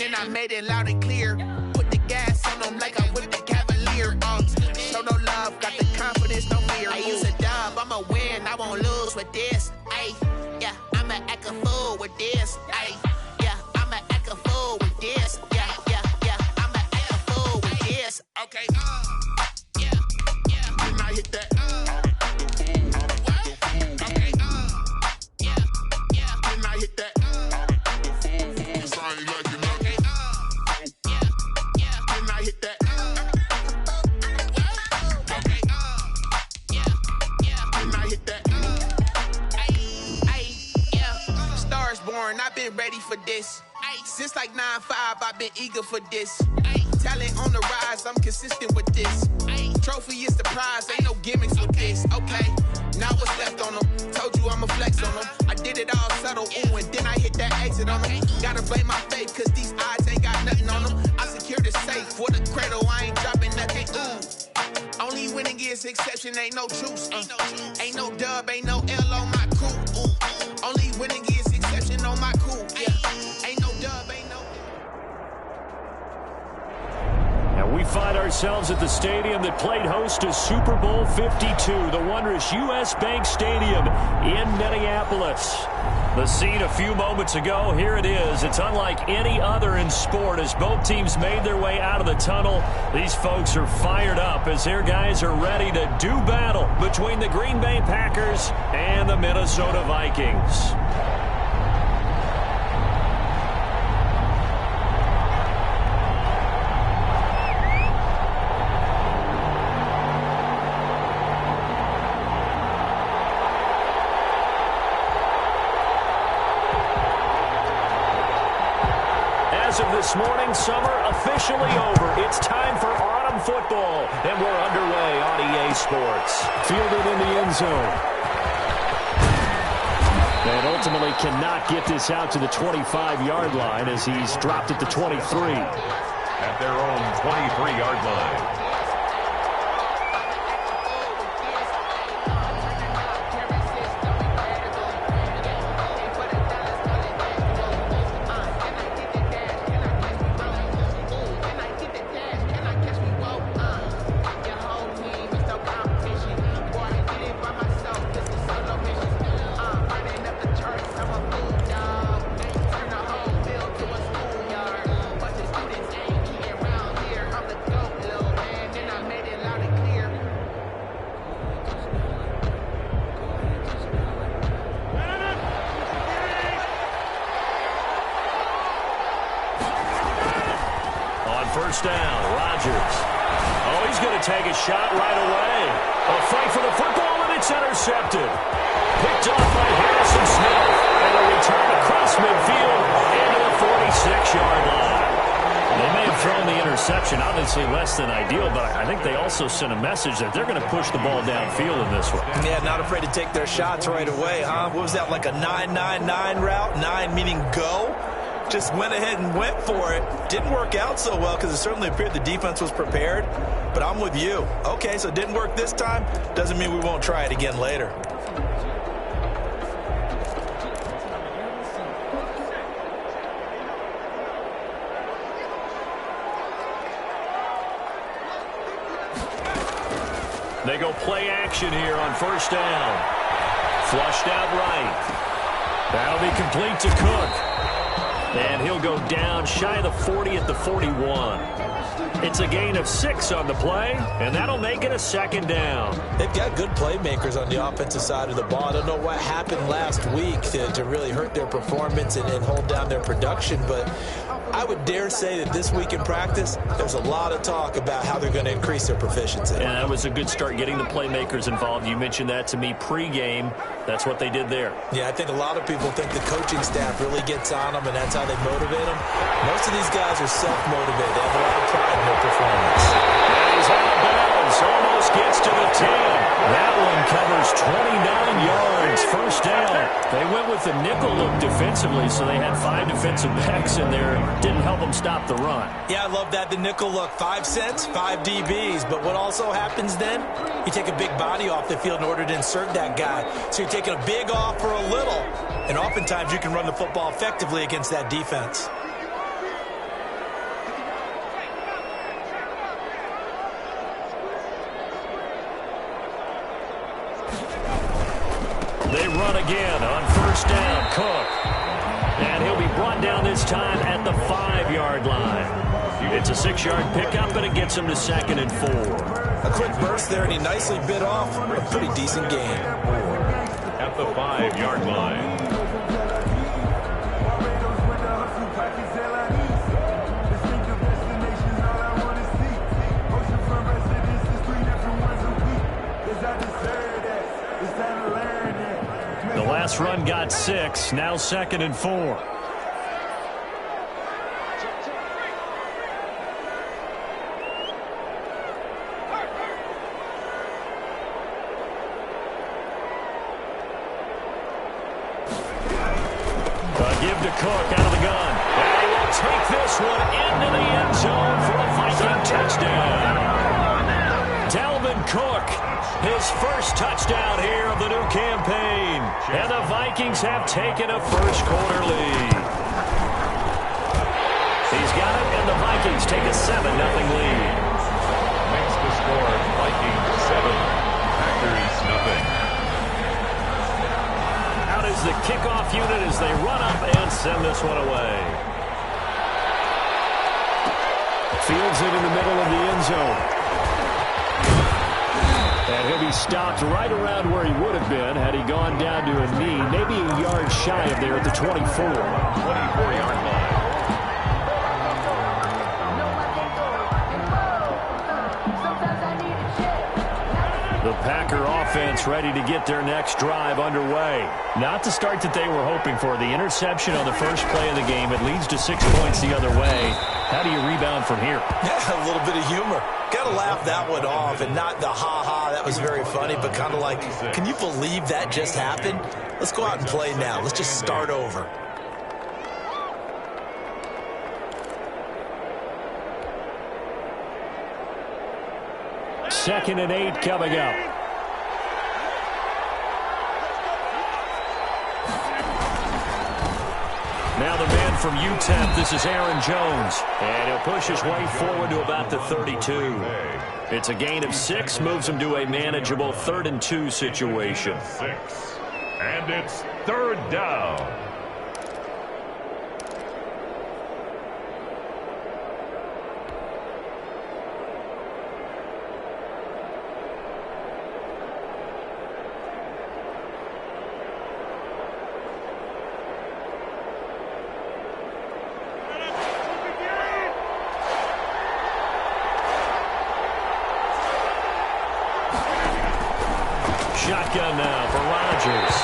then I made it loud and clear. Put the gas on them like I'm with the Cavalier. Show no love, got the confidence, no fear. I use a dub, I'ma win, I won't lose with this. Ay, yeah, I'ma act a fool with this. Ay, yeah, I'ma act a fool with this. Yeah, yeah, yeah, I'ma act a fool with this. Okay, yeah, yeah. Then I hit that. Okay, yeah, yeah. Then I hit that. I've been ready for this. Since like 9-5, I've been eager for this. Talent on the rise, I'm consistent with this. Trophy is the prize, ain't no gimmicks with this. Okay, now what's left on them? Told you I'ma flex on them. I did it all subtle, ooh, and then I hit that exit on them. Gotta blame my faith, cause these odds ain't got nothing on them. I secured the safe for the cradle, I ain't dropping nothing, ooh. Only winning is exception, ain't no truce. Ain't no dub, ain't no L on my crew. Ooh. Only winning is exception on my crew. Yeah. Ain't no dub, ain't no. And we find ourselves at the stadium that played host to Super Bowl 52, the wondrous U.S. Bank Stadium in Minneapolis. The scene a few moments ago, here it is. It's unlike any other in sport as both teams made their way out of the tunnel. These folks are fired up as their guys are ready to do battle between the Green Bay Packers and the Minnesota Vikings. As of this morning, summer officially over. It's time for autumn football, and we're underway on EA Sports. Fielded in the end zone. And ultimately cannot get this out to the 25-yard line as he's dropped at the 23. At their own 23-yard line. First down, Rodgers. Oh, he's going to take a shot right away. A fight for the football, and it's intercepted. Picked off by Harrison Smith, and a return across midfield into the 46-yard line. They may have thrown the interception, obviously less than ideal, but I think they also sent a message that they're going to push the ball downfield in this one. Yeah, not afraid to take their shots right away, huh? What was that, like a 9-9-9 route? 9 meaning go? Just went ahead and went for it. Didn't work out so well because it certainly appeared the defense was prepared. But I'm with you. Okay, so it didn't work this time. Doesn't mean we won't try it again later. They go play action here on first down. Flushed out right. That'll be complete to Cook. And he'll go down shy of the 40 at the 41. It's a gain of 6 on the play, and that'll make it a second down. They've got good playmakers on the offensive side of the ball. I don't know what happened last week to really hurt their performance and hold down their production, but I would dare say that this week in practice, there's a lot of talk about how they're going to increase their proficiency. And that was a good start getting the playmakers involved. You mentioned that to me pregame. That's what they did there. Yeah, I think a lot of people think the coaching staff really gets on them, and that's how they motivate them. Most of these guys are self-motivated. They have a lot of pride in their performance. And he's out of bounds. Almost gets to the 10. That one covers 29 yards. First down. They went with the nickel look defensively, so they had 5 defensive backs in there. Didn't help them stop the run. Yeah, I love that. The nickel look. 5 cents, 5 DBs. But what also happens then? You take a big body off the field in order to insert that guy. So you're taking a big off for a little. And oftentimes you can run the football effectively against that defense. Cook. And he'll be brought down this time at the 5-yard line. It's a 6-yard pickup, and it gets him to 2nd and 4. A quick burst there, and he nicely bit off a pretty decent gain. At the 5-yard line. The last run got 6, now 2nd and 4. Give to Cook out of the gun. And he will take this one into the end zone for a Viking touchdown. Dalvin Cook, his first touchdown here of the new campaign. And the Vikings have taken a first-quarter lead. He's got it, and the Vikings take a 7-0 lead. Makes the score Vikings 7, Packers nothing. Out is the kickoff unit as they run up and send this one away. Fields it in the middle of the end zone. And he'll be stopped right around where he would have been had he gone down to a knee, maybe a yard shy of there at the 24. 24-yard line. The Packer offense ready to get their next drive underway. Not the start that they were hoping for. The interception on the first play of the game. It leads to 6 points the other way. How do you rebound from here? Yeah, a little bit of humor. Got to laugh that one off, and not the ha-ha, that was very funny, but kind of like, can you believe that just happened? Let's go out and play now. Let's just start over. Second and 8 coming up. Now the man from UTEP, this is Aaron Jones. And he'll push his way forward to about the 32. It's a gain of 6, moves him to a manageable 3rd and 2 situation. 6. And it's 3rd down. Shotgun now for Rodgers.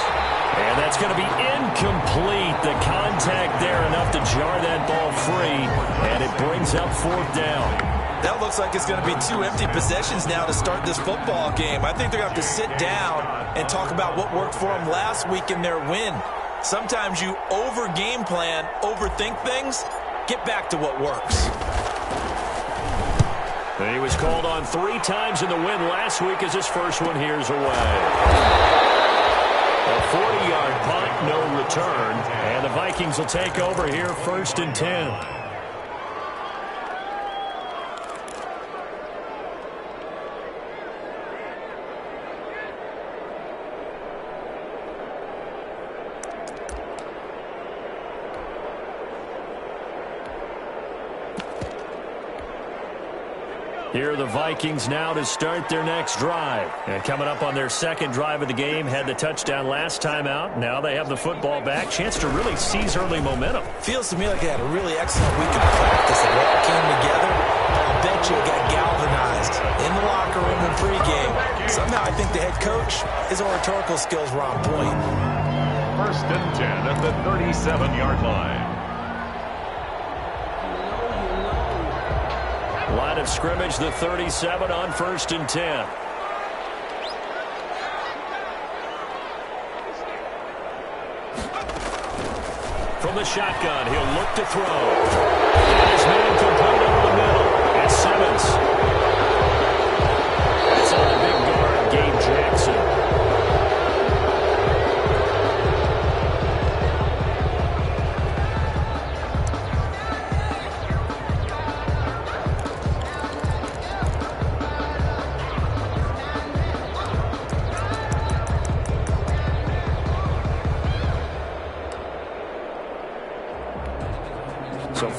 And that's going to be incomplete. The contact there enough to jar that ball free. And it brings up 4th down. That looks like it's going to be 2 empty possessions now to start this football game. I think they're going to have to sit down and talk about what worked for them last week in their win. Sometimes you over-game plan, overthink things, get back to what works. He was called on 3 times in the win last week as his first one here's away. A 40-yard punt, no return. And the Vikings will take over here 1st and 10. Here are the Vikings now to start their next drive. And coming up on their 2nd drive of the game, had the touchdown last time out. Now they have the football back. Chance to really seize early momentum. Feels to me like they had a really excellent week of practice. They all came together. I'll bet you it got galvanized in the locker room and pregame. Somehow I think the head coach, his oratorical skills were on point. 1st and 10 at the 37-yard line. Line of scrimmage, the 37 on 1st and 10. From the shotgun, he'll look to throw. And his man complete over the middle. It's Simmons. That's on the big guard, Gabe Jackson.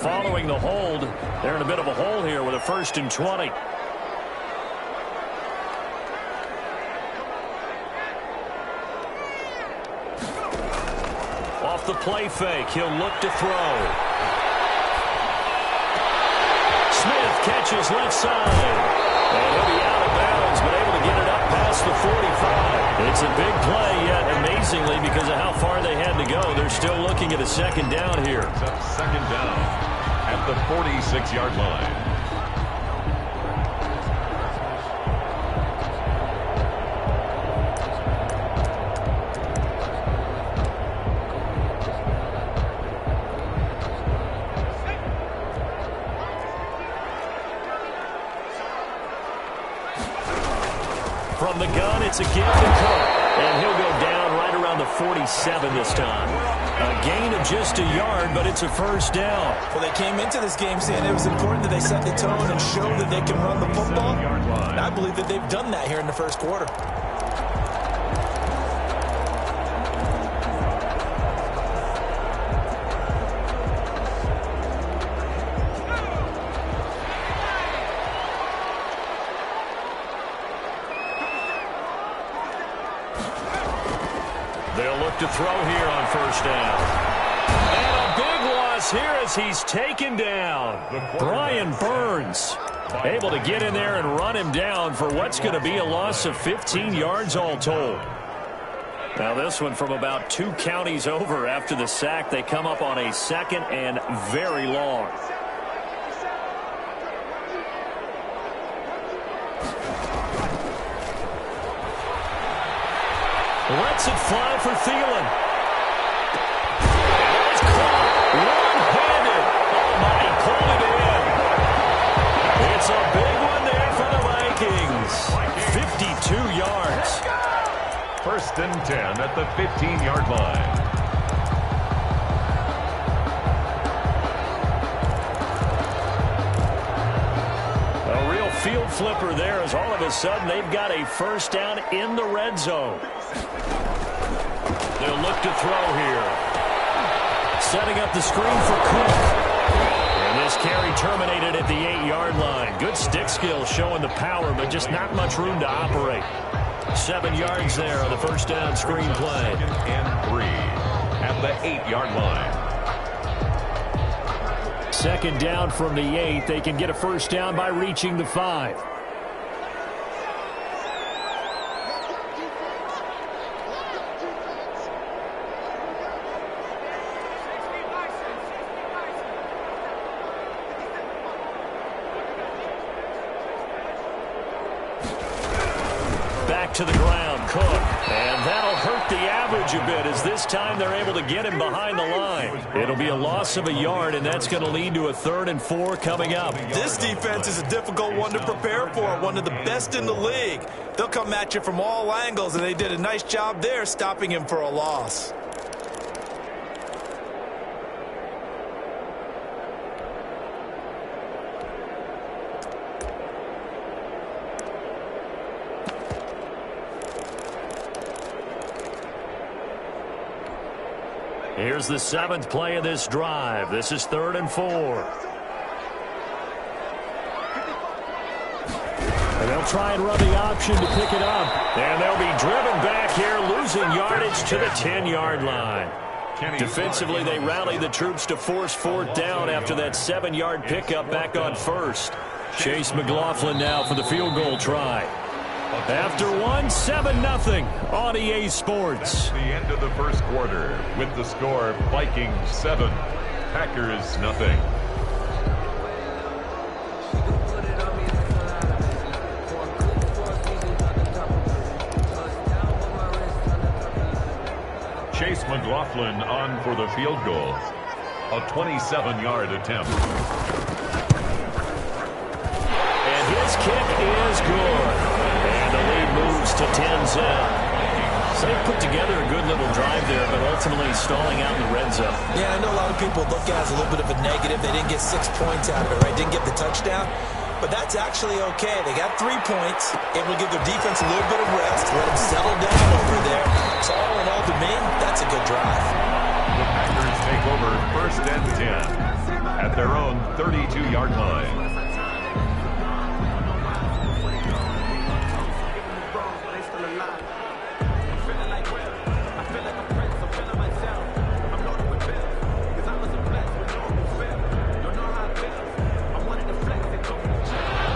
following the hold. They're in a bit of a hole here with a 1st and 20. Off the play fake, he'll look to throw. Smith catches left side. And he'll be out of bounds, but able to get it up past the 45. It's a big play, yet amazingly, because of how far they had to go, they're still looking at a 2nd down here. It's up 2nd down at the 46-yard line. From the gun, it's a give to Cook. And he'll go down right around the 47 this time. A gain of just a yard, but it's a 1st down. Well, they came into this game saying it was important that they set the tone and show that they can run the football. And I believe that they've done that here in the 1st quarter. They'll look to throw here on 1st down. And a big loss here as he's taken down. Brian Burns able to get in there and run him down for what's going to be a loss of 15 yards all told. Now this one from about 2 counties over after the sack. They come up on a 2nd and very long. Lets it fly for Thielen. It's caught one-handed. Oh, my, he pulled it in. It's a big one there for the Vikings. 52 yards. 1st and 10 at the 15-yard line. A real field flipper there as all of a sudden they've got a 1st down in the red zone. They'll look to throw here. Setting up the screen for Cook. And this carry terminated at the 8-yard line. Good stick skill showing the power, but just not much room to operate. 7 yards there on the 1st down screen play. 2nd and 3 at the 8-yard line. 2nd down from the 8. They can get a 1st down by reaching the 5. Back to the ground, Cook. And that'll hurt the average a bit as this time they're able to get him behind the line. It'll be a loss of a yard, and that's going to lead to a 3rd and 4 coming up. This defense is a difficult one to prepare for, one of the best in the league. They'll come at you from all angles, and they did a nice job there stopping him for a loss. Here's the 7th play of this drive. This is 3rd and 4. And they'll try and run the option to pick it up. And they'll be driven back here, losing yardage to the 10-yard line. Defensively, they rallied the troops to force 4th down after that 7-yard pickup back on 1st. Chase McLaughlin now for the field goal try. After 7-0 on EA Sports. That's the end of the 1st quarter with the score Vikings 7, Packers nothing. Chase McLaughlin on for the field goal. A 27-yard attempt. And his kick is good. And the lead moves to 10-0. So they put together a good little drive there, but ultimately stalling out in the red zone. Yeah, I know a lot of people look at it as a little bit of a negative. They didn't get 6 points out of it, right? Didn't get the touchdown. But that's actually okay. They got 3 points. Able to give their defense a little bit of rest. Let them settle down over there. So all in all, to me, that's a good drive. The Packers take over 1st and 10. at their own 32-yard line.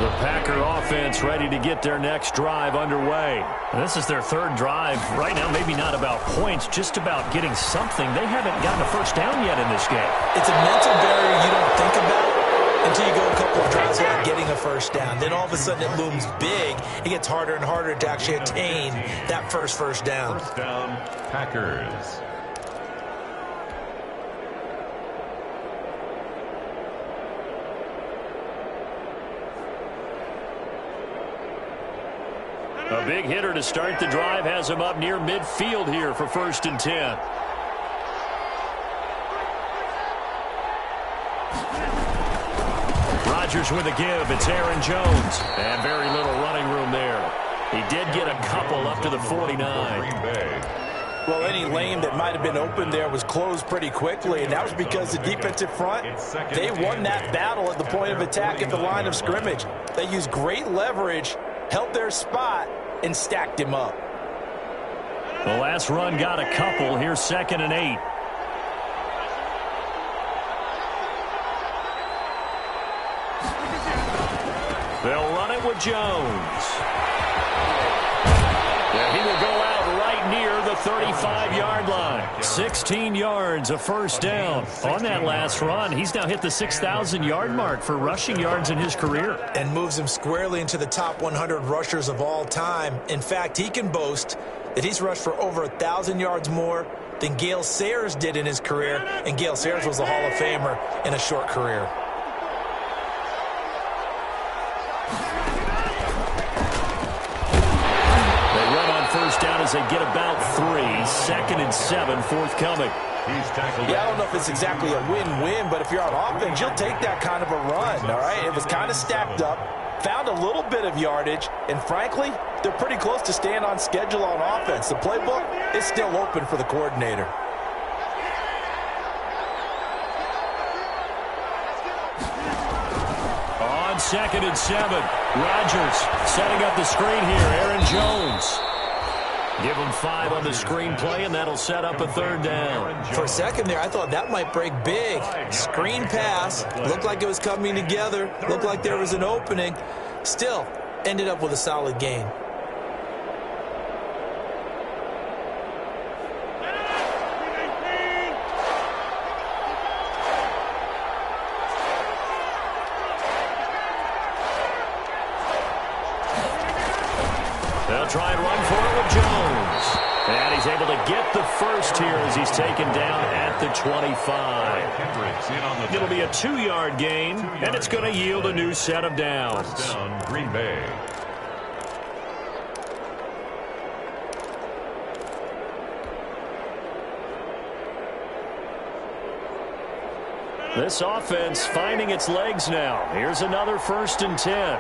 The Packer offense ready to get their next drive underway. This is their third drive. Right now, maybe not about points, just about getting something. They haven't gotten a first down yet in this game. It's a mental barrier you don't think about until you go a couple of drives without getting a first down. Then all of a sudden it looms big. It gets harder and harder to actually attain that first down. First down, Packers. A big hitter to start the drive has him up near midfield here for 1st and 10. Rodgers with a give. It's Aaron Jones. And very little running room there. He did get a couple up to the 49. Well, any lane that might have been open there was closed pretty quickly, and that was because the defensive front, they won that battle at the point of attack at the line of scrimmage. They used great leverage, held their spot, and stacked him up. The last run got a couple. Here's 2nd and 8. They'll run it with Jones. And he will go out right near the 35-yard line. 16 yards, a first down. On that last run, he's now hit the 6,000-yard mark for rushing yards in his career. And moves him squarely into the top 100 rushers of all time. In fact, he can boast that he's rushed for over 1,000 yards more than Gale Sayers did in his career. And Gale Sayers was a Hall of Famer in a short career. First down as they get about 3. 2nd and 7 forthcoming. He's tackled. Yeah, I don't know if it's exactly a win-win, but if you're on offense, you'll take that kind of a run, all right? It was kind of stacked up, found a little bit of yardage, and frankly, they're pretty close to staying on schedule on offense. The playbook is still open for the coordinator. On 2nd and 7, Rodgers setting up the screen here. Aaron Jones. Give him 5 on the screen play, and that'll set up a 3rd down. For a second there, I thought that might break big. Screen pass. Looked like it was coming together. Looked like there was an opening. Still, ended up with a solid gain. They'll try and run for it with Jones. And he's able to get the first here as he's taken down at the 25. It'll be a 2-yard gain, and it's going to yield a new set of downs. First down, Green Bay. This offense finding its legs now. Here's another 1st and 10.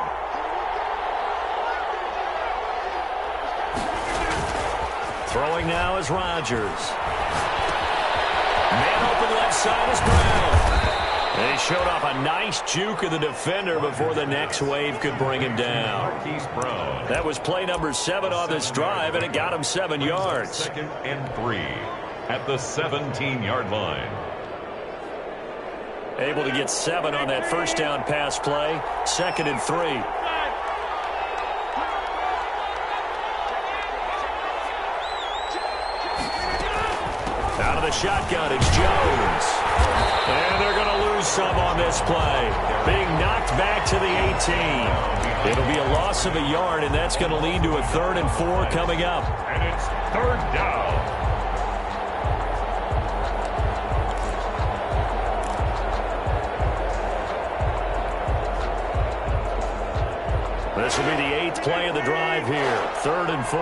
Throwing now is Rodgers. Man open left side is Brown. And he showed off a nice juke of the defender before the next wave could bring him down. That was play number 7 on this drive, and it got him 7 yards. 2nd and 3 at the 17-yard line. Able to get 7 on that first down pass play. 2nd and 3. Out of the shotgun, it's Jones. And they're going to lose some on this play. Being knocked back to the 18. It'll be a loss of a yard, and that's going to lead to a 3rd and 4 coming up. And it's 3rd down. This will be the 8th play of the drive here. 3rd and 4.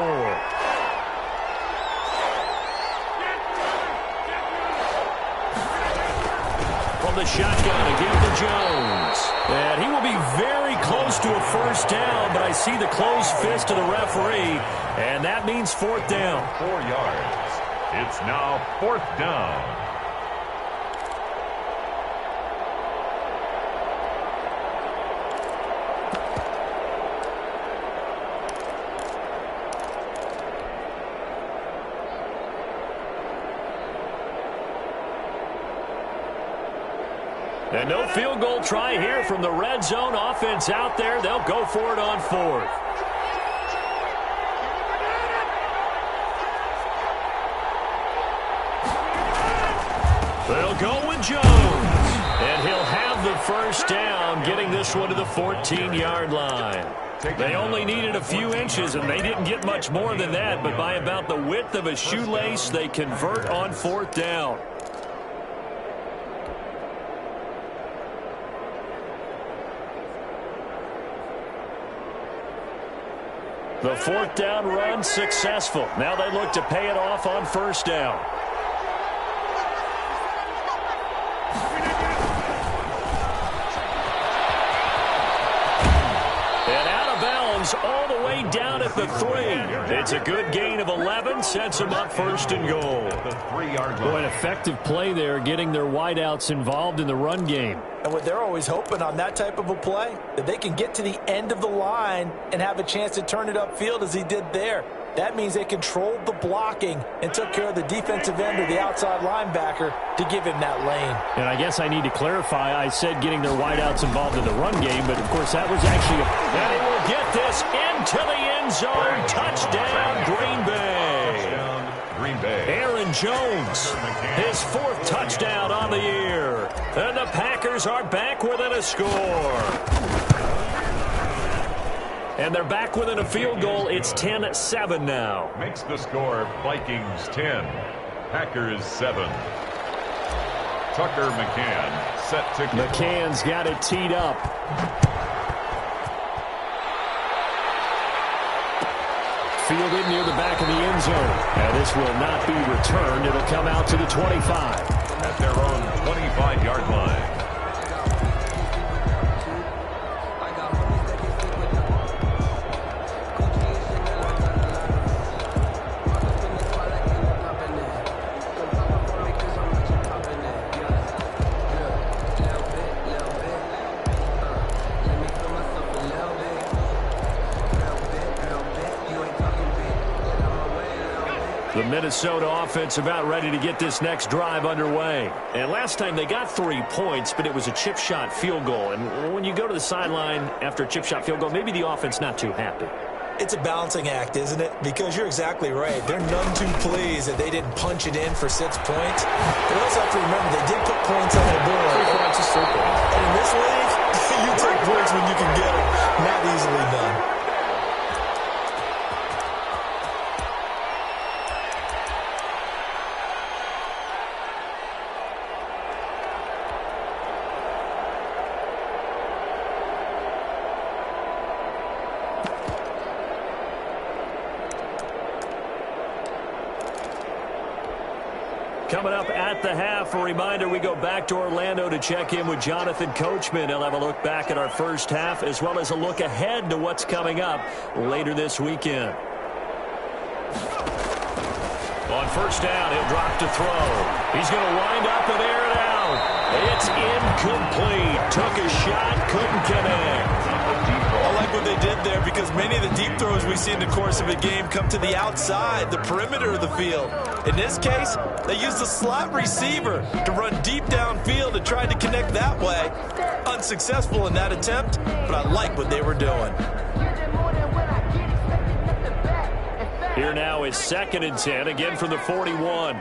From the shotgun again to Jones. And he will be very close to a first down, but I see the closed fist of the referee, and that means 4th down. 4 yards. It's now 4th down. And no field goal try here from the red zone. Offense out there. They'll go for it on 4th. They'll go with Jones. And he'll have the first down, getting this one to the 14-yard line. They only needed a few inches, and they didn't get much more than that. But by about the width of a shoelace, they convert on 4th down. The 4th down run successful. Now they look to pay it off on 1st down. And out of bounds all the way down at the 3. It's a good gain of 11, sets them up 1st and goal. The 3-yard line. Boy, an effective play there, getting their wideouts involved in the run game. And what they're always hoping on that type of a play, that they can get to the end of the line and have a chance to turn it upfield as he did there. That means they controlled the blocking and took care of the defensive end or the outside linebacker to give him that lane. And I guess I need to clarify, I said getting their wideouts involved in the run game, but of course that was actually and he will get this into the end zone. Touchdown, Green Bay. Green Bay. Aaron Jones, his 4th touchdown on the year. And the Packers are back within a score. And they're back within a field goal. It's 10-7 now. Makes the score Vikings 10, Packers 7. Tucker McCann set to kick. McCann's got it teed up. Fielded near the back of the end zone. Now this will not be returned. It'll come out to the 25. At their own 25-yard line. The Minnesota offense about ready to get this next drive underway. And last time they got 3 points, but it was a chip shot field goal. And when you go to the sideline after a chip shot field goal, maybe the offense not too happy. It's a balancing act, isn't it? Because you're exactly right. They're none too pleased that they didn't punch it in for 6 points. But also have to remember, they did put points on the board. 3 points is 3 points. And in this league, you take points when you can get them. Not easily done. Coming up at the half, a reminder, we go back to Orlando to check in with Jonathan Coachman. He'll have a look back at our first half as well as a look ahead to what's coming up later this weekend. On 1st down, he'll drop to throw. He's going to wind up and air it out. It's incomplete. Took a shot, couldn't connect. I like what they did there because many of the deep throws we see in the course of a game come to the outside, the perimeter of the field. In this case, they used a slot receiver to run deep downfield and tried to connect that way. Unsuccessful in that attempt, but I like what they were doing. Here now is 2nd and 10, again from the 41.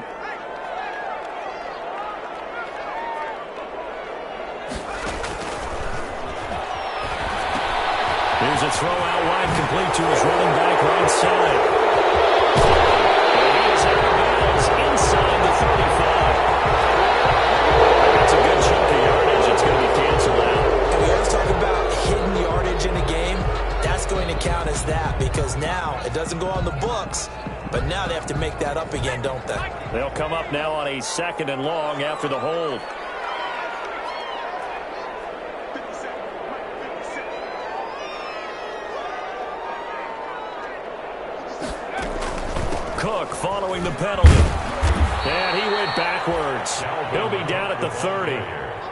Here's a throw out wide, complete to his running back right side. And he is out of bounds inside the 35. That's a good chunk of yardage. It's going to be canceled out. And we always talk about hidden yardage in a game. That's going to count as that because now it doesn't go on the books, but now they have to make that up again, don't they? They'll come up now on a 2nd and long after the hold. Cook following the penalty. And he went backwards. He'll be down at the 30.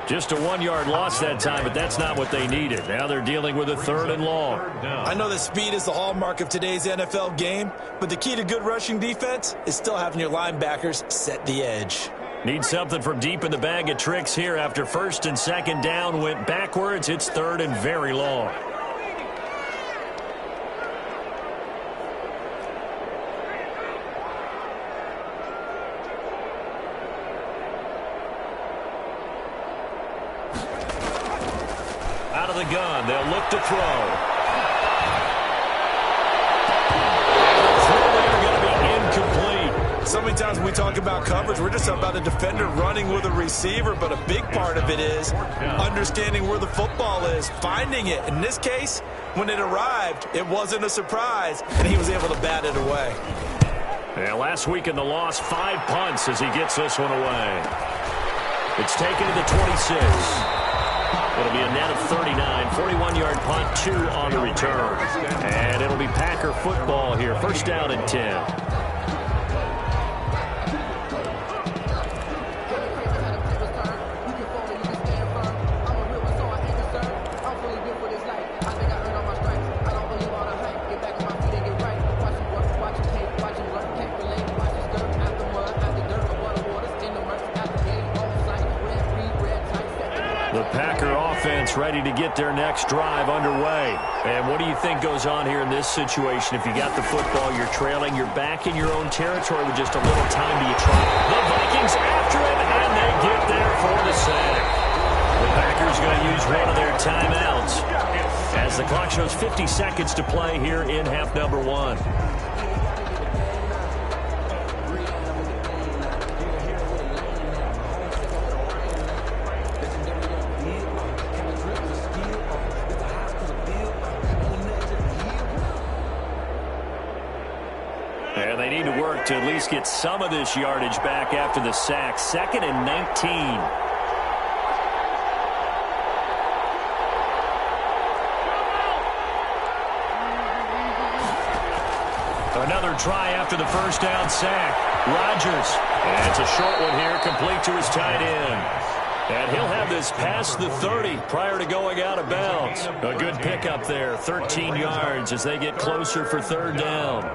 Just a 1-yard loss that time, but that's not what they needed. Now they're dealing with a 3rd and long. I know that speed is the hallmark of today's NFL game, but the key to good rushing defense is still having your linebackers set the edge. Need something from deep in the bag of tricks here after first and second down went backwards. It's third and very long. Out of the gun, they'll look to throw. So many times when we talk about coverage, we're just about a defender running with a receiver, but a big part of it is understanding where the football is, finding it. In this case, when it arrived, it wasn't a surprise, and he was able to bat it away. Yeah, last week in the loss, 5 punts as he gets this one away. It's taken to the 26. It'll be a net of 39, 41-yard punt, 2 on the return. And it'll be Packer football here, first down and 10. Ready to get their next drive underway. And what do you think goes on here in this situation? If you got the football, you're trailing, you're back in your own territory with just a little time. Do you try? The Vikings after it, and they get there for the sack. The Packers going to use one of their timeouts as the clock shows 50 seconds to play here in half number 1. And they need to work to at least get some of this yardage back after the sack. 2nd and 19. Another try after the first down sack. Rodgers. And it's a short one here, complete to his tight end. And he'll have this past the 30 prior to going out of bounds. A good pickup there, 13 yards as they get closer for third down.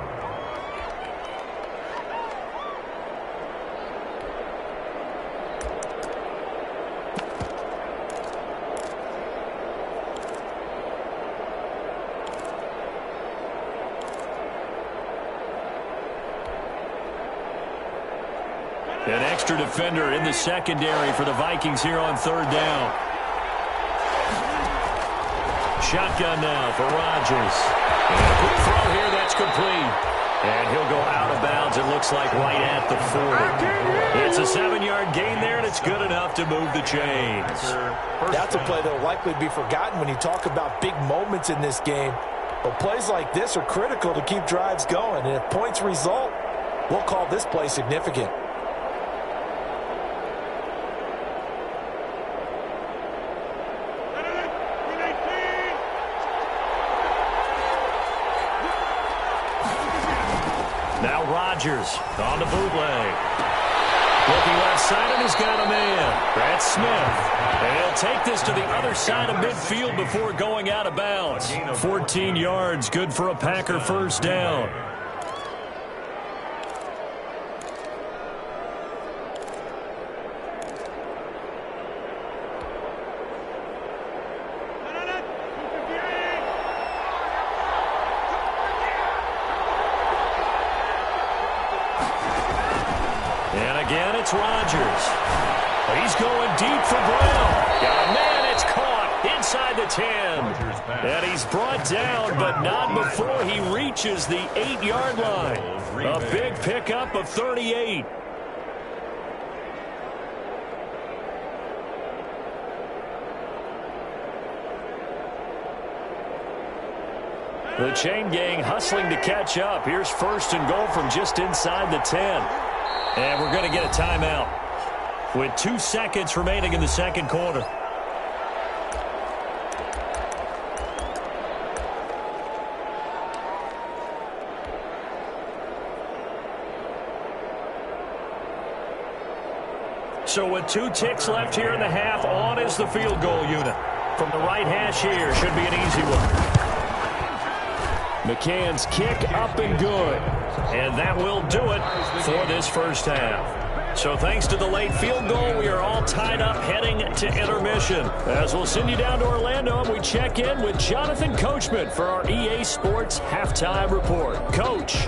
An extra defender in the secondary for the Vikings here on third down. Shotgun now for Rodgers. And a quick throw here, that's complete. And he'll go out of bounds, it looks like right at the 40. It's a 7-yard gain there, and it's good enough to move the chains. That's a play that will likely be forgotten when you talk about big moments in this game. But plays like this are critical to keep drives going. And if points result, we'll call this play significant. Now Rodgers on the bootleg. Looking left side, and he's got a man. That's Smith. And he'll take this to the other side of midfield before going out of bounds. 14 yards, good for a Packer first down. Again, it's Rodgers. He's going deep for Brown. Got a man, it's caught inside the 10. And he's brought down, but not before he reaches the 8-yard line. A big pickup of 38. The chain gang hustling to catch up. Here's first and goal from just inside the 10. And we're going to get a timeout with 2 seconds remaining in the second quarter. So with 2 ticks left here in the half, on is the field goal unit. From the right hash here, should be an easy one. McCann's kick up and good. And that will do it for this first half. So thanks to the late field goal, we are all tied up heading to intermission. As we'll send you down to Orlando, and we check in with Jonathan Coachman for our EA Sports Halftime Report. Coach.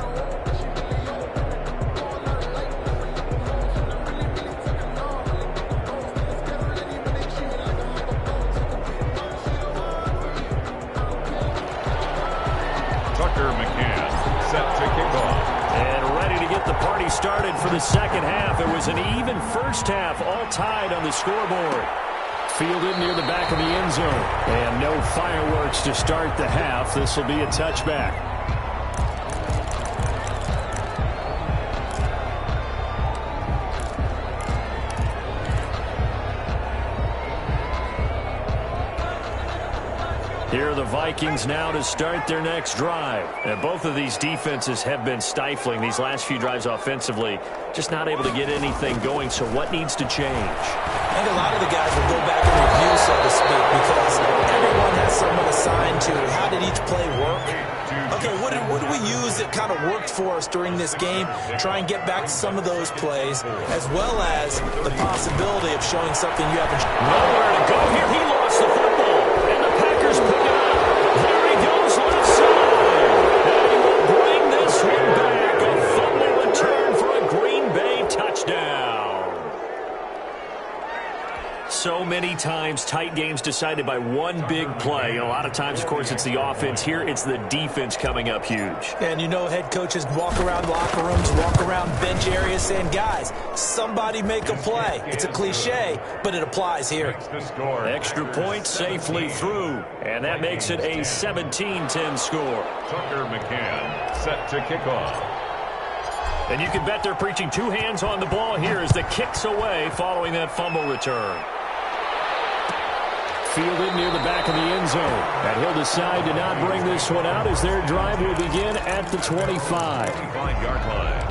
Started for the second half. It was an even first half, all tied on the scoreboard. Fielded near the back of the end zone. And no fireworks to start the half. This will be a touchback. Here are the Vikings now to start their next drive. And both of these defenses have been stifling these last few drives offensively. Just not able to get anything going. So what needs to change? I think a lot of the guys will go back and review, so to speak, because everyone has someone assigned to how did each play work. Okay, what did we use that kind of worked for us during this game? Try and get back to some of those plays, as well as the possibility of showing something you haven't. Nowhere to go here. He lost the football. And the Packers pick it up. There he goes left side. And he will bring this one back. A fumble return for a Green Bay touchdown. So many times tight games decided by one big play. A lot of times, of course, it's the offense. Here, it's the defense coming up huge. And you know head coaches walk around locker rooms, walk around bench areas saying, guys, somebody make a play. It's a cliche, but it applies here. Extra point safely through. And that makes it a 17-10 score. Tucker McCann set to kick off. And you can bet they're preaching two hands on the ball here as the kick's away following that fumble return. Fielded near the back of the end zone. And he'll decide to not bring this one out as their drive will begin at the 25. 25-yard line.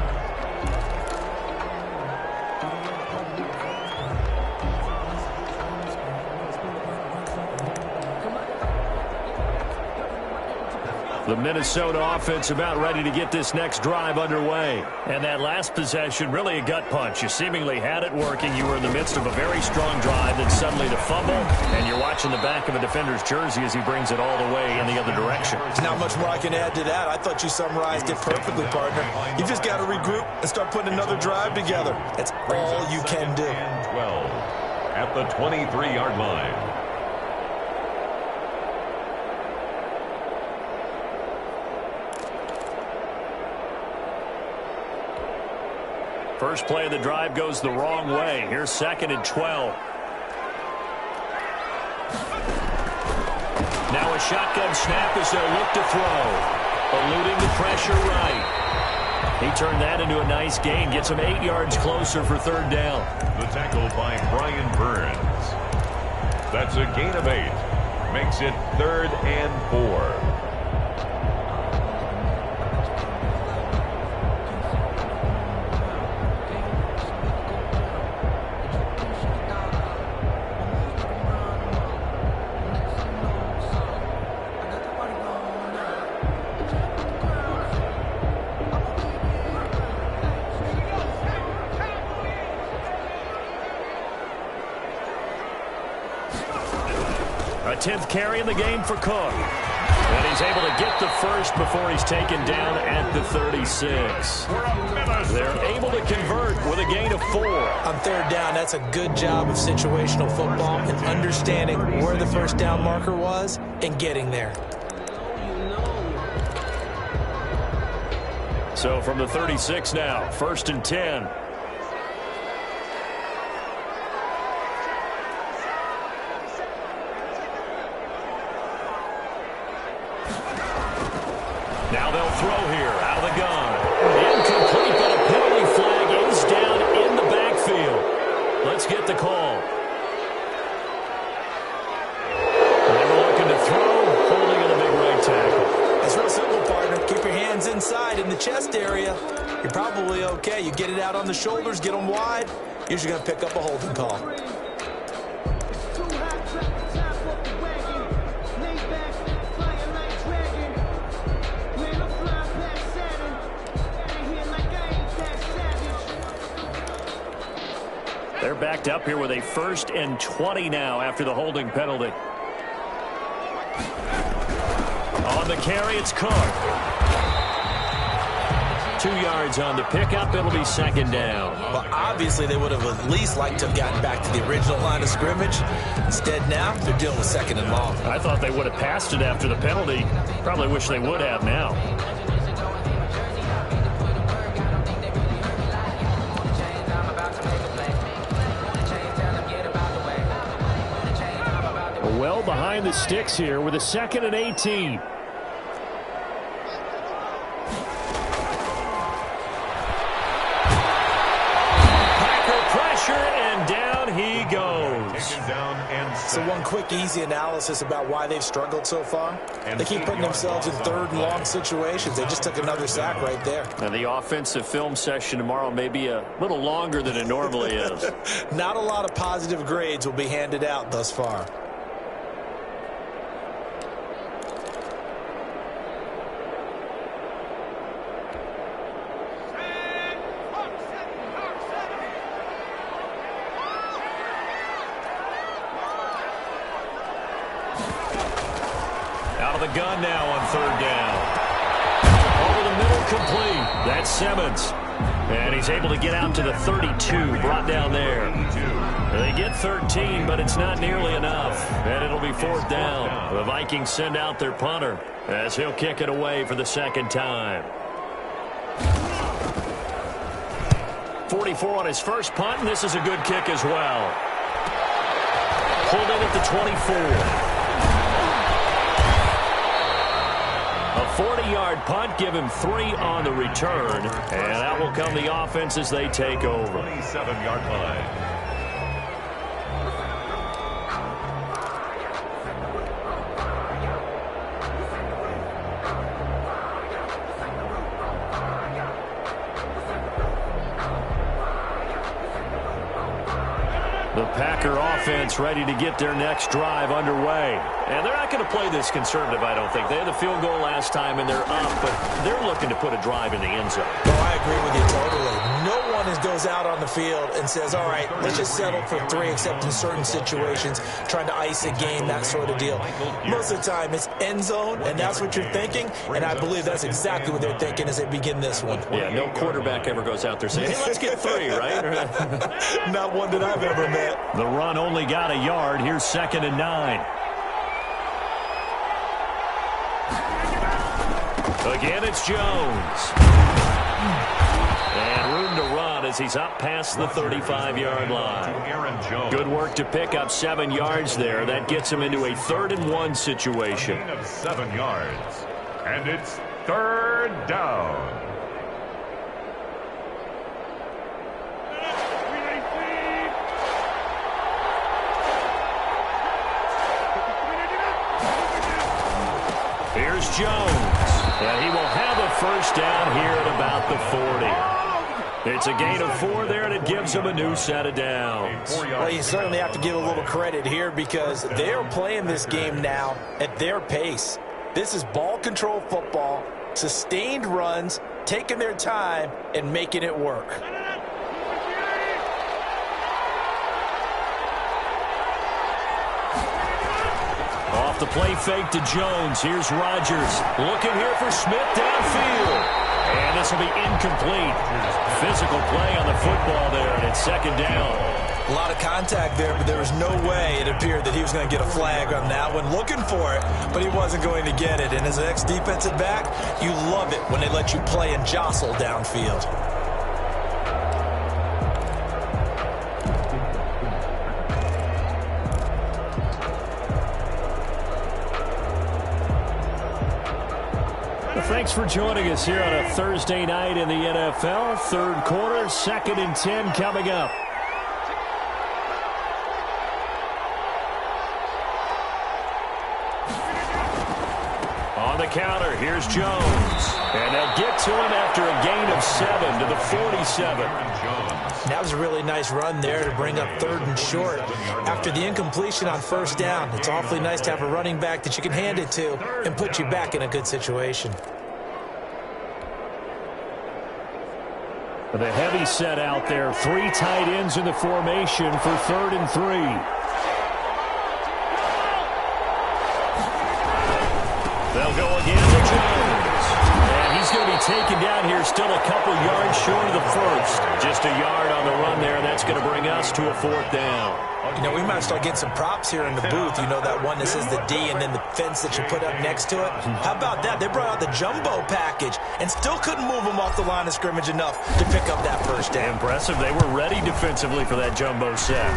The Minnesota offense about ready to get this next drive underway. And that last possession, really a gut punch. You seemingly had it working. You were in the midst of a very strong drive, then suddenly the fumble, and you're watching the back of a defender's jersey as he brings it all the way in the other direction. There's not much more I can add to that. I thought you summarized it perfectly, partner. You just got to regroup and start putting another drive together. That's all you can do. 12 at the 23-yard line. First play of the drive goes the wrong way. Here's 2nd and 12. Now a shotgun snap as they'll look to throw. Eluding the pressure right. He turned that into a nice gain. Gets him 8 yards closer for 3rd down. The tackle by Brian Burns. That's a gain of 8. Makes it 3rd and 4. A 10th carry in the game for Cook. And he's able to get the first before he's taken down at the 36. They're able to convert with a gain of 4. On 3rd down, that's a good job of situational football and understanding where the first down marker was and getting there. So from the 36 now, 1st and 10. Now they'll throw here out of the gun. Incomplete, but a penalty flag is down in the backfield. Let's get the call. They were looking to throw, holding in a big right tackle. It's real simple, partner. Keep your hands inside in the chest area. You're probably okay. You get it out on the shoulders, get them wide. Usually going to pick up a holding call. picked up here with a 1st and 20 now after the holding penalty. On the carry, it's Cook. 2 yards on the pickup. It'll be 2nd down. Well, obviously, they would have at least liked to have gotten back to the original line of scrimmage. Instead, now, they're dealing with 2nd and long. I thought they would have passed it after the penalty. Probably wish they would have now. Well behind the sticks here with a 2nd and 18. And down he goes. So one quick, easy analysis about why they've struggled so far. They keep putting themselves in 3rd and long situations. They just took another sack right there. And the offensive film session tomorrow may be a little longer than it normally is. Not a lot of positive grades will be handed out thus far. Out of the gun now on 3rd down. Over the middle, complete. That's Simmons. And he's able to get out to the 32, brought down there. They get 13, but it's not nearly enough. And it'll be 4th down. The Vikings send out their punter as he'll kick it away for the 2nd time. 44 on his first punt, and this is a good kick as well. Pulled in at the 24. A 40-yard punt, give him 3 on the return, and that will come the offense as they take over. 27-yard line. The Packer offense ready to get their next drive underway. And they're not going to play this conservative, I don't think. They had the field goal last time, and they're up, but they're looking to put a drive in the end zone. Oh, I agree with you totally. No one goes out on the field and says, all right, let's just settle for 3, except in certain situations, trying to ice a game, that sort of deal. Most of the time, it's end zone, and that's what you're thinking, and I believe that's exactly what they're thinking as they begin this one. Yeah, no quarterback ever goes out there saying, hey, let's get 3, right? Not one that I've ever met. The run only got a yard. Here's 2nd and 9. Again, it's Jones. And room to run as he's up past the 35-yard line. Good work to pick up 7 yards there. That gets him into a 3rd and 1 situation. Of 7 yards. And it's 3rd down. Here's Jones. And he will have a 1st down here at about the 40. It's a gain of 4 there, and it gives him a new set of downs. Well, you certainly have to give a little credit here because they're playing this game now at their pace. This is ball control football, sustained runs, taking their time, and making it work. Off the play fake to Jones. Here's Rodgers. Looking here for Smith downfield. And this will be incomplete. Physical play on the football there, and it's 2nd down. A lot of contact there, but there was no way it appeared that he was going to get a flag on that one. Looking for it, but he wasn't going to get it. And as an ex-defensive back, you love it when they let you play and jostle downfield. Thanks for joining us here on a Thursday night in the NFL. 3rd quarter, 2nd and 10 coming up. On the counter, here's Jones. And they'll get to him after a gain of 7 to the 47. That was a really nice run there to bring up 3rd and short. After the incompletion on 1st down, it's awfully nice to have a running back that you can hand it to and put you back in a good situation. The heavy set out there. 3 tight ends in the formation for 3rd and 3. They'll go again to Jones. And he's going to be taken down here, still a couple yards short of the first. Just a yard on the run there, and that's going to bring us to a 4th down. You know, we might start getting some props here in the booth. You know, that one that says the D and then the fence that you put up next to it. How about that? They brought out the jumbo package and still couldn't move them off the line of scrimmage enough to pick up that first down. Impressive. They were ready defensively for that jumbo set.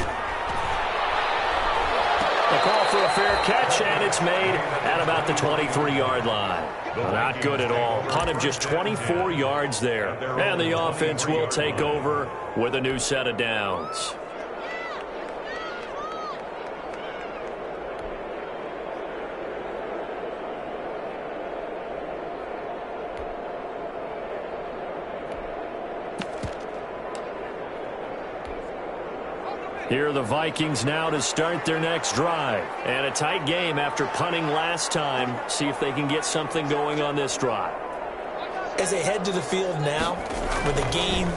A call for a fair catch, and it's made at about the 23-yard line. Not good at all. Punt of just 24 yards there. And the offense will take over with a new set of downs. Here are the Vikings now to start their next drive. And a tight game after punting last time. See if they can get something going on this drive. As they head to the field now, with the game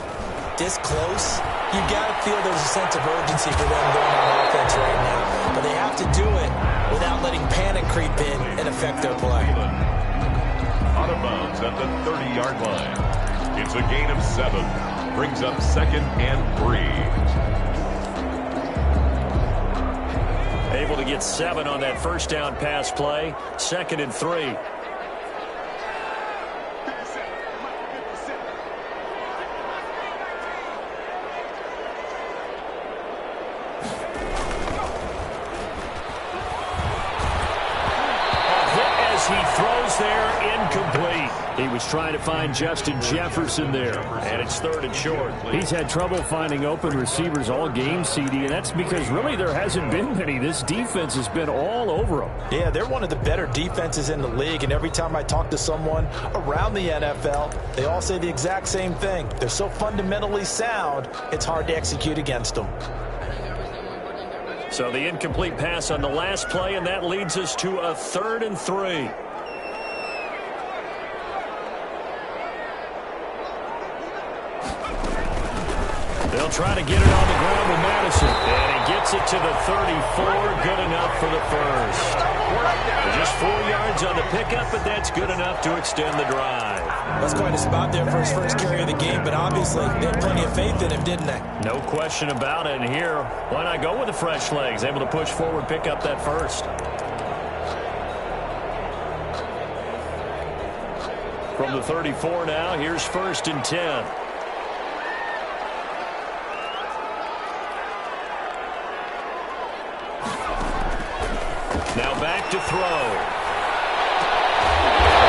this close, you've got to feel there's a sense of urgency for them going on offense right now. But they have to do it without letting panic creep in and affect their play. Out of bounds at the 30-yard line. It's a gain of 7. Brings up 2nd and 3. Able to get 7 on that first down pass play. 2nd and 3. As he throws there, incomplete. He was trying to find Justin Jefferson there, and it's 3rd and short. He's had trouble finding open receivers all game, CD, and that's because really there hasn't been many. This defense has been all over them. Yeah, they're one of the better defenses in the league, and every time I talk to someone around the NFL, they all say the exact same thing. They're so fundamentally sound, it's hard to execute against them. So the incomplete pass on the last play, and that leads us to a 3rd and 3. They'll try to get it on the ground with Madison. And he gets it to the 34. Good enough for the first. Just 4 yards on the pickup, but that's good enough to extend the drive. That's quite a spot there for his first carry of the game, but obviously they had plenty of faith in him, didn't they? No question about it. And here, why not go with the fresh legs? Able to push forward, pick up that first. From the 34 now, here's 1st and 10. Now back to throw.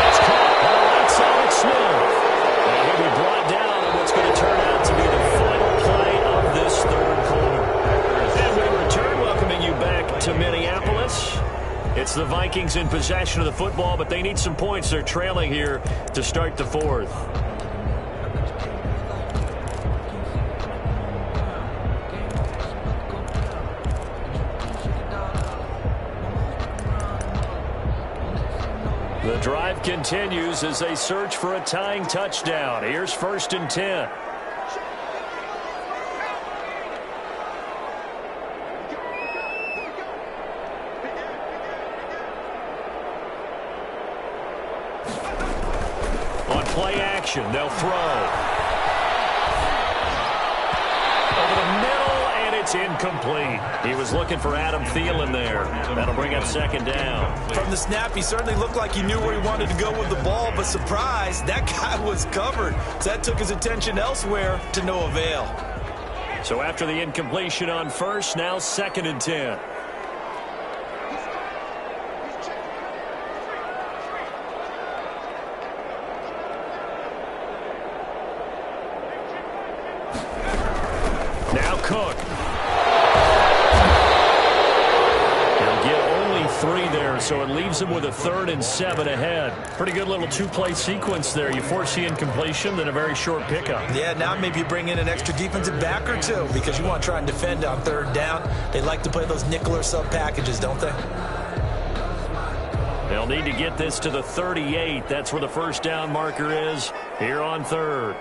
It's caught on the right side of Smith. And he'll be brought down on what's going to turn out to be the final play of this 3rd quarter. And we return, welcoming you back to Minneapolis. It's the Vikings in possession of the football, but they need some points. They're trailing here to start the 4th. The drive continues as they search for a tying touchdown. Here's 1st and 10. On play action, they'll throw. Over the middle, and it's incomplete. He was looking for Adam Thielen there. That'll bring up 2nd down. From the snap, he certainly looked like he knew where he wanted to go with the ball, but surprise, that guy was covered. So that took his attention elsewhere to no avail. So after the incompletion on first, now 2nd and 10. Now Cook. He'll get only 3 there, so it leaves him with a 3rd and 7 ahead. Pretty good little 2-play sequence there. You force the incompletion, then a very short pickup. Yeah, now maybe you bring in an extra defensive back or 2 because you want to try and defend on 3rd down. They like to play those nickel or sub packages, don't they? They'll need to get this to the 38. That's where the first down marker is here on 3rd.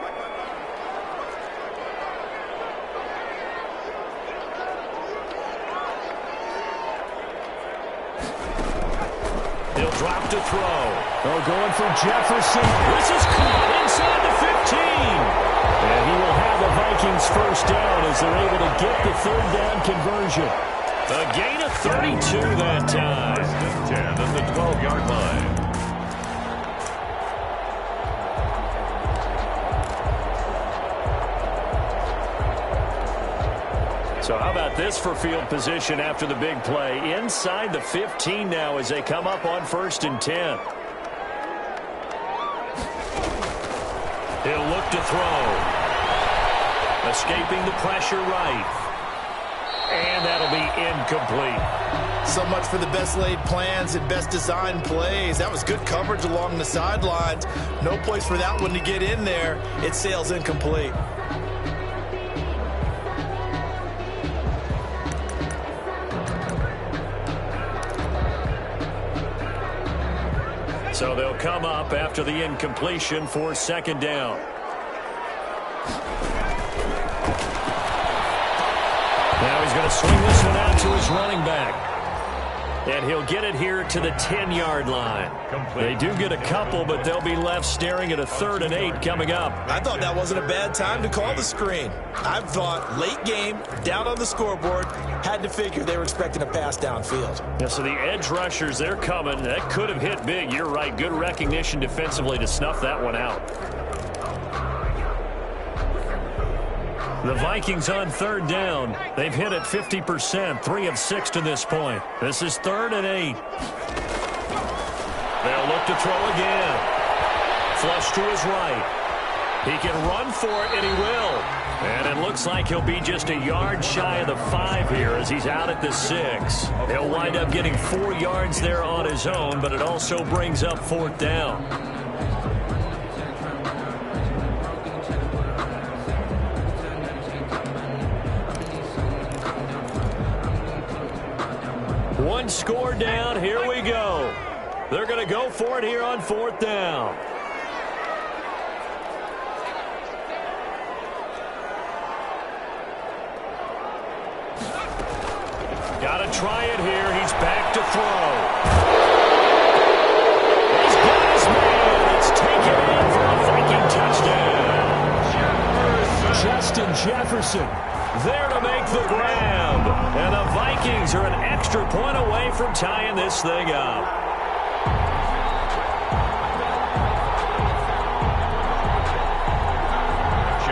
He'll drop to throw. Oh, going for Jefferson. This is caught inside the 15. And he will have the Vikings first down as they're able to get the third down conversion. A gain of 32 that time. 10 at the 12-yard line. So how about this for field position after the big play? Inside the 15 now as they come up on 1st and 10. He'll look to throw. Escaping the pressure right. And that'll be incomplete. So much for the best laid plans and best designed plays. That was good coverage along the sidelines. No place for that one to get in there. It sails incomplete. So they'll come up after the incompletion for 2nd down. Now he's going to swing this one out to his running back. And he'll get it here to the 10-yard line. They do get a couple, but they'll be left staring at a 3rd and 8 coming up. I thought that wasn't a bad time to call the screen. I thought late game, down on the scoreboard, had to figure they were expecting a pass downfield. Yeah, so the edge rushers, they're coming. That could have hit big. You're right. Good recognition defensively to snuff that one out. The Vikings on 3rd down. They've hit it 50%, 3 of 6 to this point. This is 3rd and 8. They'll look to throw again. Flush to his right. He can run for it, and he will. And it looks like he'll be just a yard shy of the 5 here as he's out at the 6. He'll wind up getting 4 yards there on his own, but it also brings up 4th down. One score down. Here we go. They're going to go for it here on 4th down. Got to try it here. He's back to throw. He's got his man. It's taken in for a Viking touchdown. Justin Jefferson there to make the grab. And the Vikings are an extra point away from tying this thing up.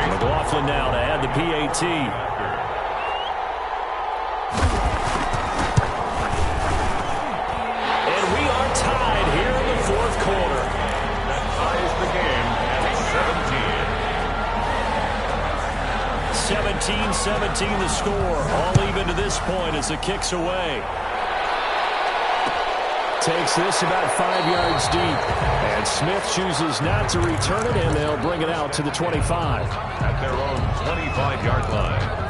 McLaughlin now to add the PAT. And we are tied here in the 4th quarter. That ties the game at 17. 17-17 the score. All even to this point as the kick's away. Takes this about 5 yards deep. And Smith chooses not to return it, and they'll bring it out to the 25. At their own 25-yard line.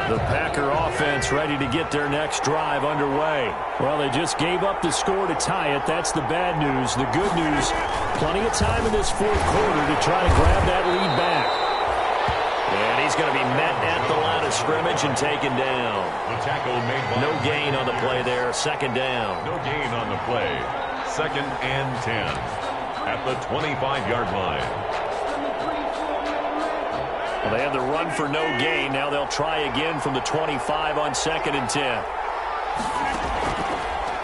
The Packer offense ready to get their next drive underway. Well, they just gave up the score to tie it. That's the bad news. The good news, plenty of time in this 4th quarter to try to grab that lead back. And he's going to be met at the line of scrimmage and taken down. The tackle made by no gain on the play there. 2nd down. No gain on the play. 2nd and 10 at the 25-yard line. Well, they had the run for no gain. Now they'll try again from the 25 on 2nd and 10.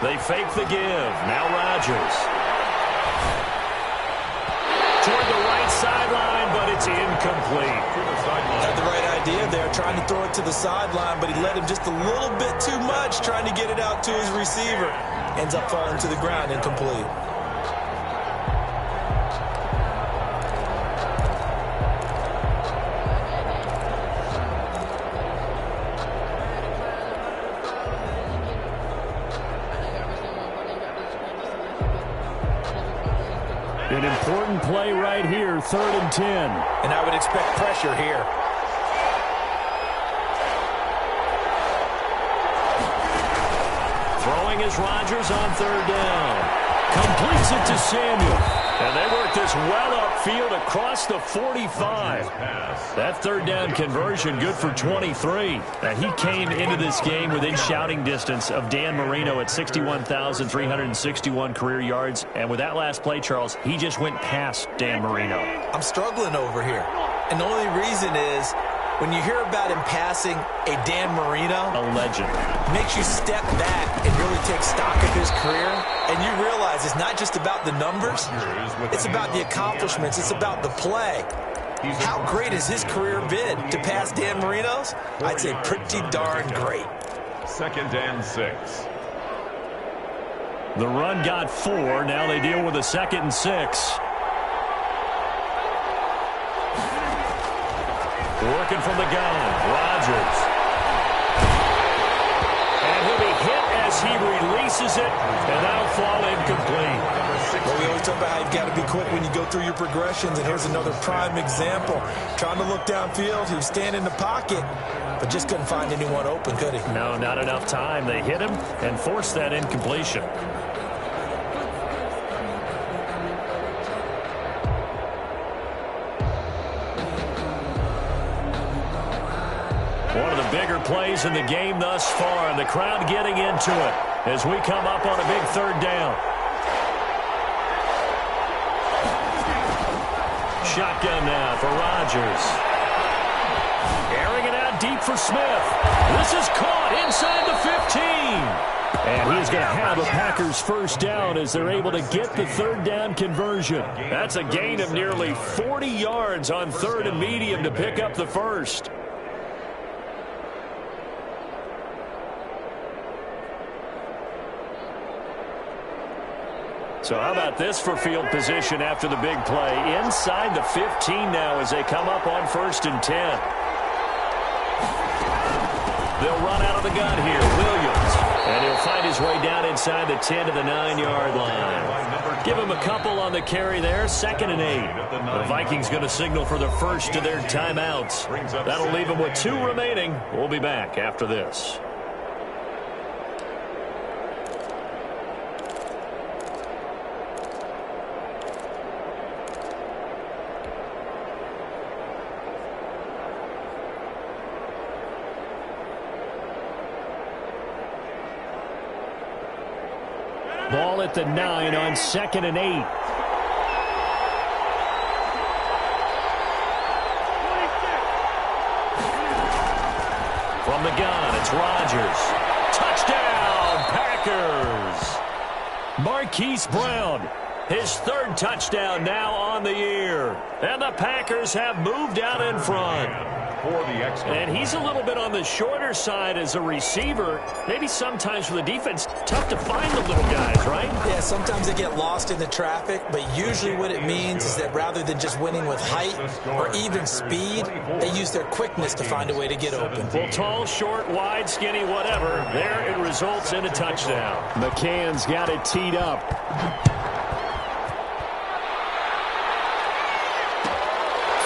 They fake the give. Now Rodgers. Toward the right sideline, but it's incomplete. Had the right idea there, trying to throw it to the sideline, but he led him just a little bit too much, trying to get it out to his receiver. Ends up falling to the ground, incomplete. An important play right here, 3rd and 10. And I would expect pressure here. Throwing is Rodgers on 3rd down. Completes it to Samuel. And get this well upfield across the 45. That third down conversion good for 23. And he came into this game within shouting distance of Dan Marino at 61,361 career yards. And with that last play, Charles, he just went past Dan Marino. I'm struggling over here. And the only reason is when you hear about him passing a Dan Marino, a legend, makes you step back and really take stock of his career. And you realize it's not just about the numbers. It's about the accomplishments. It's about the play. How great has his career been to pass Dan Marino's? I'd say pretty darn great. 2nd and 6. The run got 4. Now they deal with a 2nd and 6. Working from the gun, Rodgers. And he'll be hit as he releases it, and that'll fall incomplete. Well, we always talk about how you've got to be quick when you go through your progressions, and here's another prime example. Trying to look downfield, he was standing in the pocket, but just couldn't find anyone open, could he? No, not enough time. They hit him and forced that incompletion. One of the bigger plays in the game thus far, and the crowd getting into it as we come up on a big third down. Shotgun now for Rodgers. Airing it out deep for Smith. This is caught inside the 15. And he's going to have a Packers first down as they're able to get the third down conversion. That's a gain of nearly 40 yards on 3rd and medium to pick up the first. So how about this for field position after the big play? Inside the 15 now as they come up on 1st and 10. They'll run out of the gun here. Williams. And he'll find his way down inside the 10 to the 9-yard line. Give him a couple on the carry there. 2nd and 8. The Vikings going to signal for the first of their timeouts. That'll leave them with 2 remaining. We'll be back after this. Ball at the 9 on 2nd and 8. From the gun, it's Rodgers. Touchdown, Packers! Marquise Brown, his 3rd touchdown now on the year. And the Packers have moved out in front. And he's a little bit on the shorter side as a receiver. Maybe sometimes for the defense, tough to find the little guys, right? Yeah, sometimes they get lost in the traffic, but usually what it means is that rather than just winning with height or even speed, they use their quickness to find a way to get open. Well, tall, short, wide, skinny, whatever, there it results in a touchdown. McCann's got it teed up.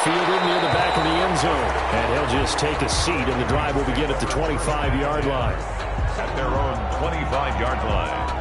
Fielded near the back of the end zone. And he'll just take a seat, and the drive will begin at the 25-yard line. At their own 25-yard line.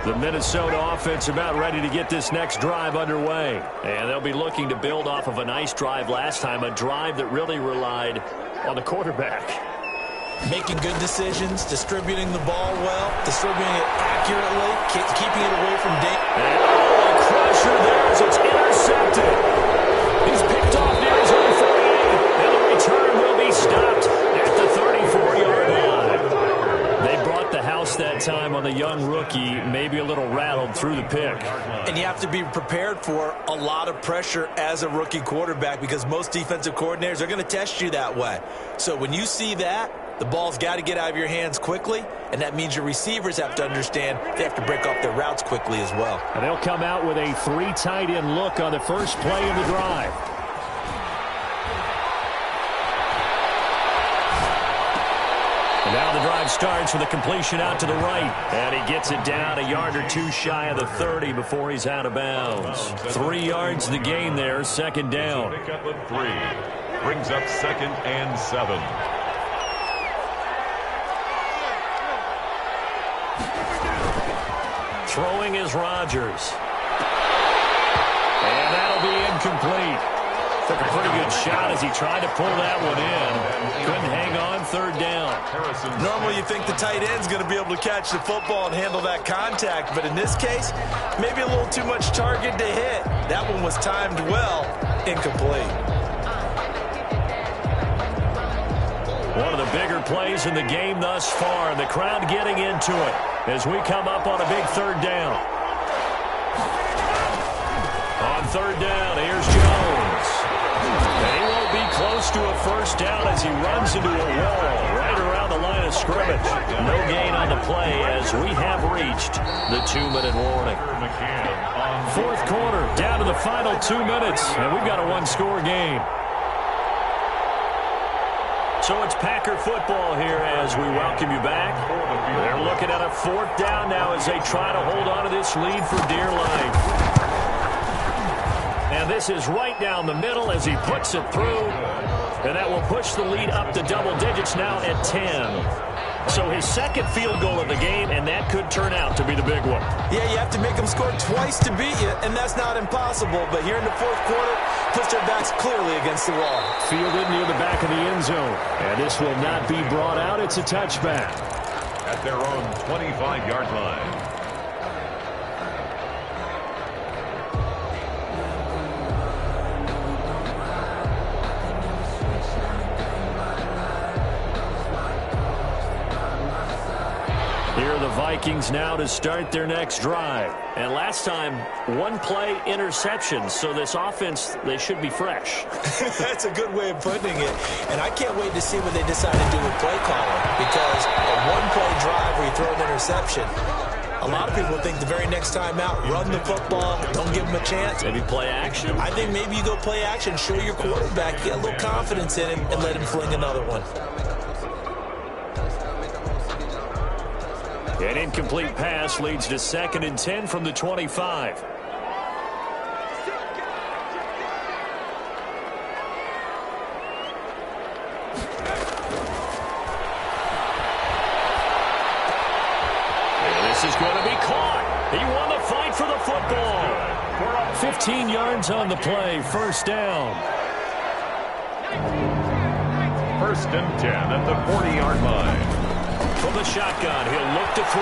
The Minnesota offense about ready to get this next drive underway. And they'll be looking to build off of a nice drive last time, a drive that really relied on the quarterback. Making good decisions, distributing the ball well, distributing it accurately, keeping it away from danger. And a crusher there as it's intercepted. He's picked off near his own 48, and the return will be stopped at the 34-yard line. They brought the house that time on the young rookie, maybe a little rattled through the pick. And you have to be prepared for a lot of pressure as a rookie quarterback because most defensive coordinators are going to test you that way. So when you see that, the ball's got to get out of your hands quickly, and that means your receivers have to understand they have to break off their routes quickly as well. And they'll come out with a 3 tight end look on the first play of the drive. And now the drive starts with a completion out to the right. And he gets it down a yard or two shy of the 30 before he's out of bounds. 3 yards the gain there, second down. Pick up a 3. Brings up 2nd and 7. Throwing is Rodgers. And that'll be incomplete. Took a pretty good shot as he tried to pull that one in. Couldn't hang on, third down. Normally you think the tight end's going to be able to catch the football and handle that contact, but in this case, maybe a little too much target to hit. That one was timed well, incomplete. One of the bigger plays in the game thus far, and the crowd getting into it as we come up on a big third down. On third down, here's Jones. And he won't be close to a first down as he runs into a wall right around the line of scrimmage. No gain on the play as we have reached the 2-minute warning. Fourth quarter, down to the final 2 minutes, and we've got a one-score game. So it's Packer football here as we welcome you back. They're looking at a fourth down now as they try to hold on to this lead for dear life. And this is right down the middle as he puts it through. And that will push the lead up to double digits now at 10. So his second field goal of the game, and that could turn out to be the big one. Yeah, you have to make them score twice to beat you, and that's not impossible. But here in the fourth quarter, push their backs clearly against the wall. Fielded near the back of the end zone. And this will not be brought out. It's a touchback. At their own 25-yard line. Vikings now to start their next drive. And last time, one play interception. So this offense, they should be fresh. That's a good way of putting it. And I can't wait to see what they decide to do with play calling. Because a one-play drive where you throw an interception, a lot of people think the very next time out, run the football, don't give them a chance. Maybe play action. I think maybe you go play action, show your quarterback, get a little confidence in him, and let him fling another one. An incomplete pass leads to 2nd and 10 from the 25. And this is going to be caught. He won the fight for the football. 15 yards on the play, first down. 1st and 10 at the 40-yard line. From the shotgun, he'll look to throw.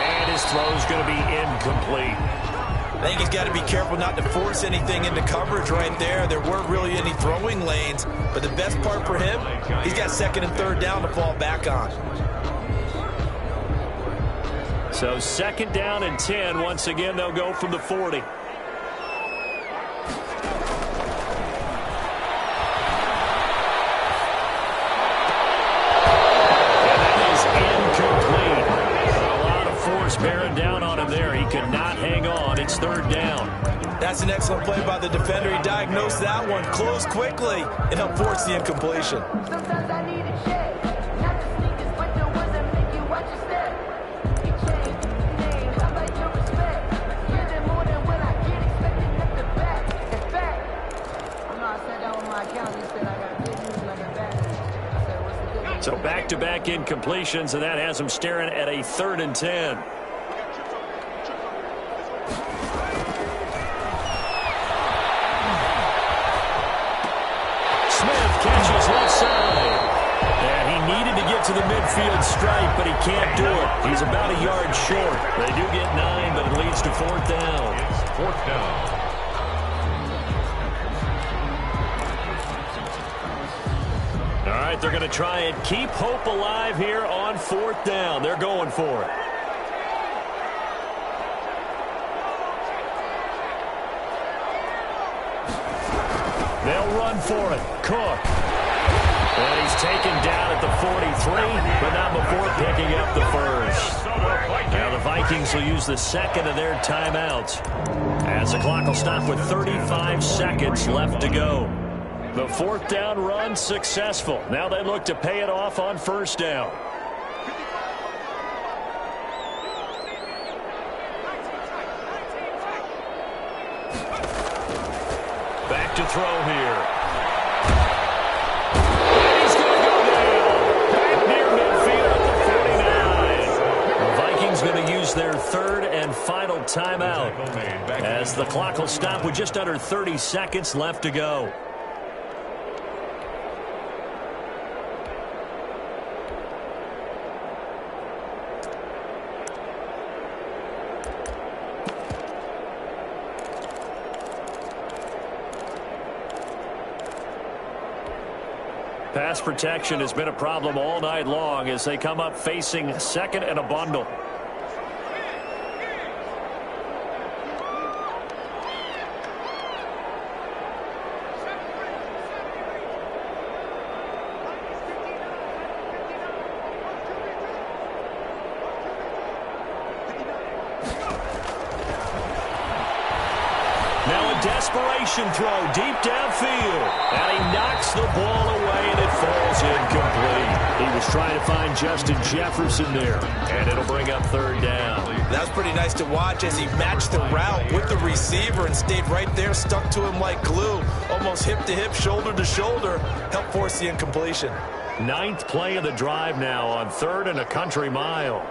And his throw's going to be incomplete. I think he's got to be careful not to force anything into coverage right there. There weren't really any throwing lanes, but the best part for him, he's got 2nd and 3rd down to fall back on. So 2nd down and 10. Once again, they'll go from the 40. Bearing down on him there. He could not hang on. It's 3rd down. That's an excellent play by the defender. He diagnosed that one, closed quickly, and helped force the incompletion. Sometimes I need a check. Not the sneakers, but the ones that make you watch your step. You change your name, how about your respect? Getting more than what I get, expecting at the back. In fact, I know I sat down with my accountant and said I got good news and I got bad news. I said, what's the good news? So back-to-back incompletions, and that has them staring at a 3rd and 10. Smith catches left side. And he needed to get to the midfield stripe, but he can't do it. He's about a yard short. They do get 9, but it leads to 4th down. It's 4th down. All right, they're going to try and keep hope alive here on 4th down. They're going for it. They'll run for it. Cook. And he's taken down at the 43, but not before picking up the first. Now the Vikings will use the 2nd of their timeouts, as the clock will stop with 35 seconds left to go. The 4th down run successful. Now they look to pay it off on 1st down. Back to throw here. And he's going to go down. Back near midfield at the 49. The Vikings going to use their 3rd and final timeout, as the clock will stop with just under 30 seconds left to go. Pass protection has been a problem all night long as they come up facing 2nd and a bundle. Now a desperation throw deep downfield, and he knocks the ball away, and it falls incomplete. He was trying to find Justin Jefferson there, and it'll bring up 3rd down. That was pretty nice to watch as he matched the route with the receiver and stayed right there, stuck to him like glue, almost hip to hip, shoulder to shoulder, helped force the incompletion. 9th play of the drive now on 3rd and a country mile.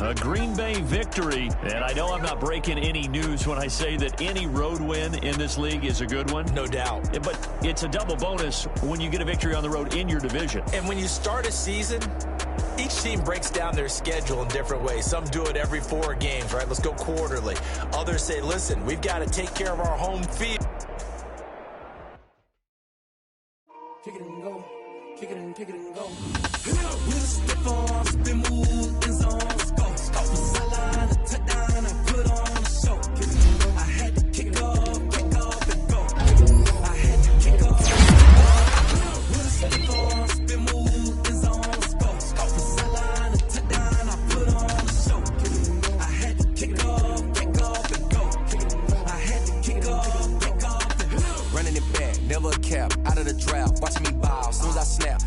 A Green Bay victory, and I know I'm not breaking any news when I say that any road win in this league is a good one. No doubt. But it's a double bonus when you get a victory on the road in your division. And when you start a season, each team breaks down their schedule in different ways. Some do it every 4 games, right? Let's go quarterly. Others say, listen, we've got to take care of our home field. Kick it and go. Kick it and go. We'll step on, spin, move, in zones, go. Sideline, a touchdown, I put on a show. I had to kick off and go. I had to kick off. We'll step on, spin, move, in zones, go. Sideline, a touchdown, I put on a show. I had to kick off and go. I had to kick off and go. Running it back, never a cap, out of the draft, watching me ball, as soon as I snap,